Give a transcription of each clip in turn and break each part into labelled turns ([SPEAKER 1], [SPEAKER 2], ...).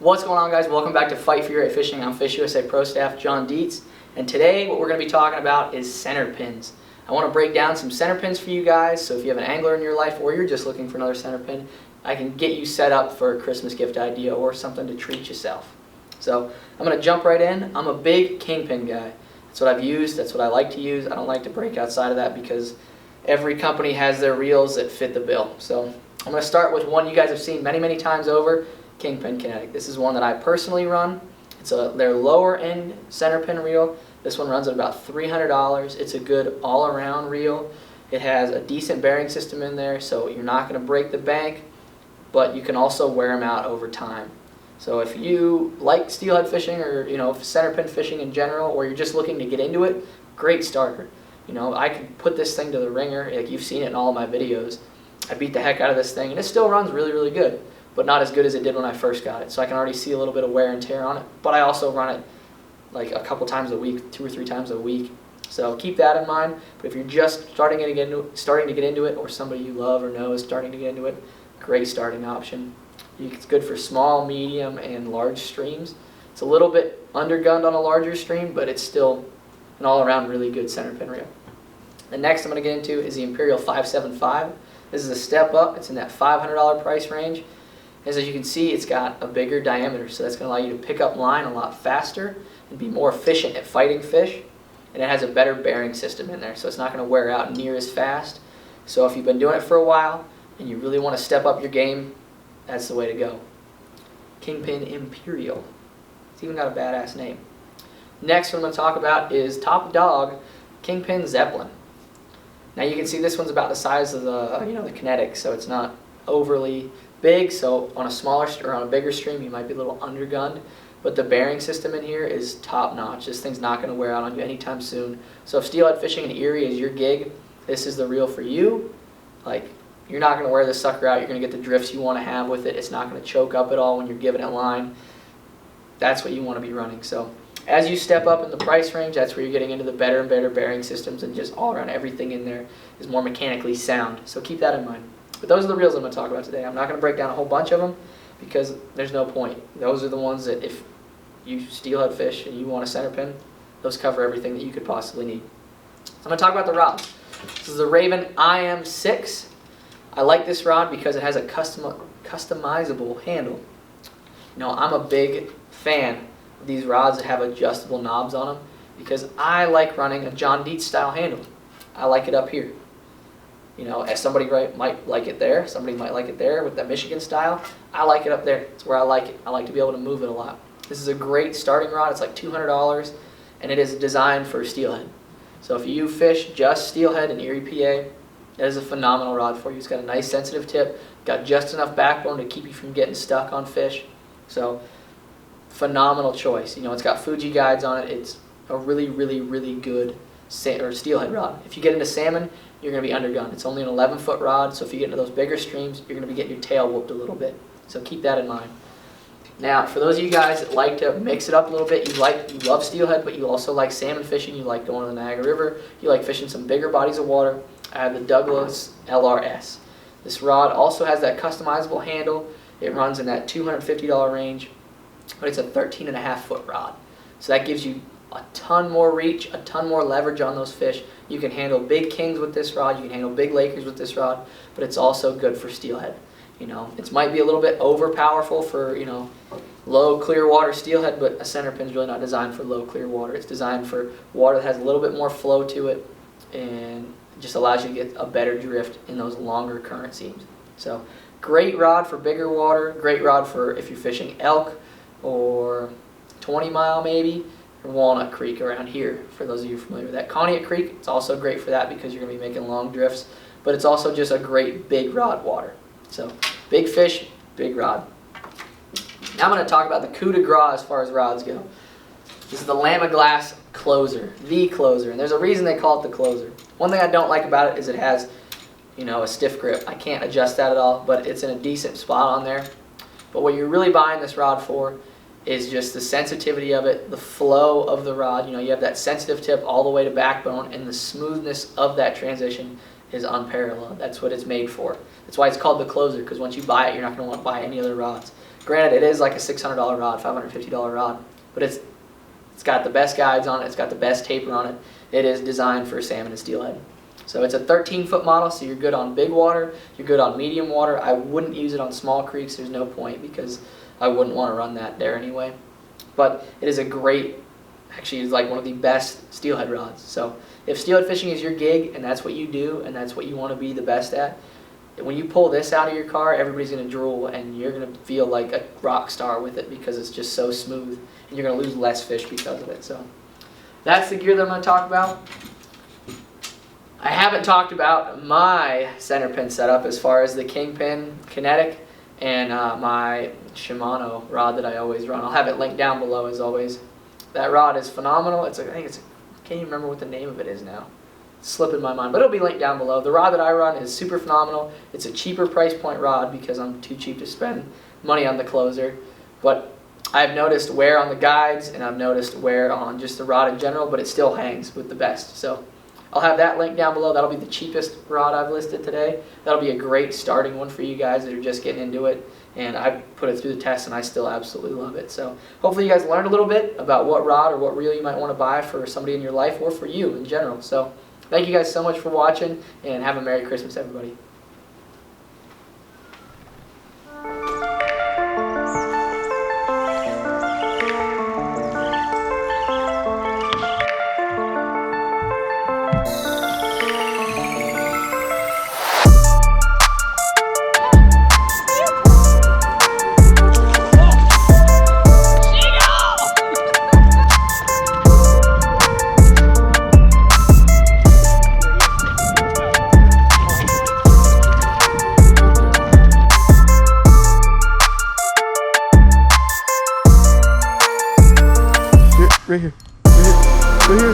[SPEAKER 1] What's going on, guys? Welcome back to Fight for Your Fishing. I'm Fish USA Pro Staff John Dietz, and today what we're going to be talking about is center pins. I want to break down some center pins for you guys, so if you have an angler in your life or you're just looking for another center pin, I can get you set up for a Christmas gift idea or something to treat yourself. So I'm going to jump right in. I'm a big kingpin guy. That's what I've used. That's what I like to use. I don't like to break outside of that because every company has their reels that fit the bill. So I'm going to start with one you guys have seen many, many times over. Kingpin Kinetic. This is one that I personally run. It's their lower end center pin reel. This one runs at about $300. It's a good all-around reel. It has a decent bearing system in there, so you're not going to break the bank, but you can also wear them out over time. So if you like steelhead fishing or center pin fishing in general, or you're just looking to get into it, great starter. I can put this thing to the ringer. Like, you've seen it in all of my videos. I beat the heck out of this thing, and it still runs really, really good, but not as good as it did when I first got it. So I can already see a little bit of wear and tear on it, but I also run it like a couple times a week, 2 or 3 times a week. So keep that in mind. But if you're just starting to get into it, or somebody you love or know is starting to get into it, great starting option. It's good for small, medium, and large streams. It's a little bit undergunned on a larger stream, but it's still an all-around really good center pin reel. The next I'm going to get into is the Imperial 575. This is a step up. It's in that $500 price range. As you can see, it's got a bigger diameter, so that's going to allow you to pick up line a lot faster and be more efficient at fighting fish. And it has a better bearing system in there, so it's not going to wear out near as fast. So if you've been doing it for a while and you really want to step up your game, that's the way to go. Kingpin Imperial. It's even got a badass name. Next one I'm going to talk about is top dog, Kingpin Zeppelin. Now you can see this one's about the size of the Kinetic, so it's not overly big. So on a smaller or on a bigger stream, you might be a little undergunned, but the bearing system in here is top notch. This thing's not going to wear out on you anytime soon. So if steelhead fishing in Erie is your gig, this is the reel for you. Like, you're not going to wear this sucker out. You're going to get the drifts you want to have with it. It's not going to choke up at all when you're giving it line. That's what you want to be running. So as you step up in the price range, that's where you're getting into the better and better bearing systems, and just all around everything in there is more mechanically sound. So keep that in mind. But those are the reels I'm going to talk about today. I'm not going to break down a whole bunch of them because there's no point. Those are the ones that if you steelhead fish and you want a center pin, those cover everything that you could possibly need. So I'm going to talk about the rods. This is the Raven IM6. I like this rod because it has a customizable handle. I'm a big fan of these rods that have adjustable knobs on them because I like running a John Dietz style handle. I like it up here. As somebody might like it there, somebody might like it there with that Michigan style. I like it up there. It's where I like it. I like to be able to move it a lot. This is a great starting rod. It's like $200, and it is designed for steelhead. So if you fish just steelhead in Erie, PA, that is a phenomenal rod for you. It's got a nice sensitive tip, got just enough backbone to keep you from getting stuck on fish. So phenomenal choice. It's got Fuji guides on it. It's a really, really, really good steelhead rod. If you get into salmon, you're going to be undergunned. It's only an 11-foot rod, so if you get into those bigger streams, you're going to be getting your tail whooped a little bit. So keep that in mind. Now, for those of you guys that like to mix it up a little bit, you love steelhead, but you also like salmon fishing, you like going to the Niagara River, you like fishing some bigger bodies of water, I have the Douglas LRS. This rod also has that customizable handle. It runs in that $250 range, but it's a 13.5-foot rod. So that gives you a ton more reach, a ton more leverage on those fish. You can handle big kings with this rod, you can handle big Lakers with this rod, but it's also good for steelhead. It might be a little bit over powerful for, low clear water steelhead, but a center pin is really not designed for low clear water. It's designed for water that has a little bit more flow to it, and it just allows you to get a better drift in those longer current seams. So great rod for bigger water, great rod for if you're fishing elk or 20 Mile maybe, or Walnut Creek around here, for those of you familiar with that. Conneaut Creek, it's also great for that because you're going to be making long drifts, but it's also just a great big rod water. So big fish, big rod. Now I'm going to talk about the coup de grace as far as rods go. This is the Lama Glass Closer, the closer, and there's a reason they call it the closer. One thing I don't like about it is it has, a stiff grip. I can't adjust that at all, but it's in a decent spot on there. But what you're really buying this rod for is just the sensitivity of it, the flow of the rod. You have that sensitive tip all the way to backbone, and the smoothness of that transition is unparalleled. That's what it's made for. That's why it's called the closer, because once you buy it, you're not going to want to buy any other rods. Granted, it is like a $600 rod, $550 rod, but it's got the best guides on it. It's got the best taper on it. It is designed for salmon and steelhead. So it's a 13-foot model, so you're good on big water, you're good on medium water. I wouldn't use it on small creeks. There's no point because I wouldn't want to run that there anyway. But it is a great, actually it's like one of the best steelhead rods. So if steelhead fishing is your gig and that's what you do and that's what you want to be the best at, when you pull this out of your car, everybody's going to drool and you're going to feel like a rock star with it because it's just so smooth and you're going to lose less fish because of it. So that's the gear that I'm going to talk about. I haven't talked about my Centerpin setup as far as the Kingpin Kinetic and my Shimano rod that I always run. I'll have it linked down below as always. That rod is phenomenal. I can't even remember what the name of it is now. It's slipping my mind, but it'll be linked down below. The rod that I run is super phenomenal. It's a cheaper price point rod because I'm too cheap to spend money on the closer. But I've noticed wear on the guides and I've noticed wear on just the rod in general, but it still hangs with the best. So I'll have that link down below. That'll be the cheapest rod I've listed today. That'll be a great starting one for you guys that are just getting into it. And I put it through the test and I still absolutely love it. So hopefully you guys learned a little bit about what rod or what reel you might want to buy for somebody in your life or for you in general. So thank you guys so much for watching and have a Merry Christmas, everybody.
[SPEAKER 2] Right here. Right here. Right here.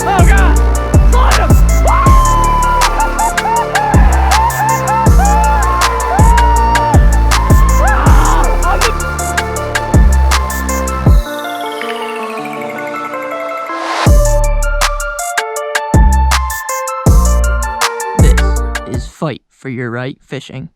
[SPEAKER 3] Oh God! Slide him!
[SPEAKER 1] This is Fight for Your Right Fishing.